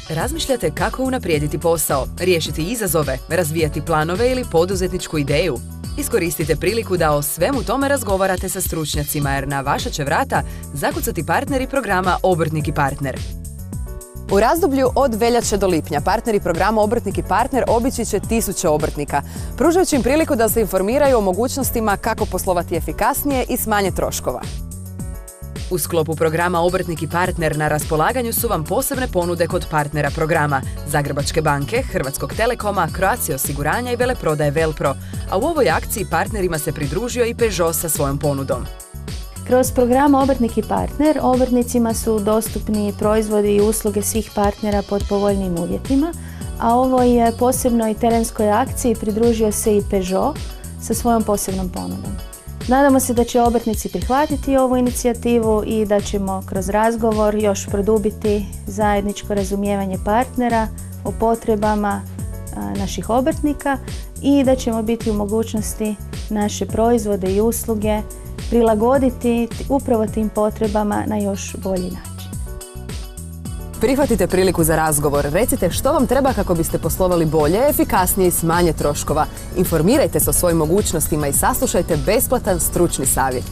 Razmišljate kako unaprijediti posao, riješiti izazove, razvijati planove ili poduzetničku ideju? Iskoristite priliku da o svemu tome razgovarate sa stručnjacima jer na vaša će vrata zakucati partneri programa Obrtnik i partner. U razdoblju od veljače do lipnja partneri programa Obrtnik i partner obići će 1000 obrtnika, pružajući im priliku da se informiraju o mogućnostima kako poslovati efikasnije i s manje troškova. U sklopu programa Obrtnik i partner na raspolaganju su vam posebne ponude kod partnera programa Zagrebačke banke, Hrvatskog telekoma, Croatia osiguranja i veleprodaje Velpro, a u ovoj akciji partnerima se pridružio i Peugeot sa svojom ponudom. Kroz program Obrtnik i partner obrtnicima su dostupni proizvodi i usluge svih partnera pod povoljnim uvjetima, a ovoj posebnoj terenskoj akciji pridružio se i Peugeot sa svojom posebnom ponudom. Nadamo se da će obrtnici prihvatiti ovu inicijativu i da ćemo kroz razgovor još produbiti zajedničko razumijevanje partnera o potrebama naših obrtnika i da ćemo biti u mogućnosti naše proizvode i usluge prilagoditi upravo tim potrebama na još bolji način. Prihvatite priliku za razgovor, recite što vam treba kako biste poslovali bolje, efikasnije i s manje troškova. Informirajte se o svojim mogućnostima i saslušajte besplatan stručni savjet.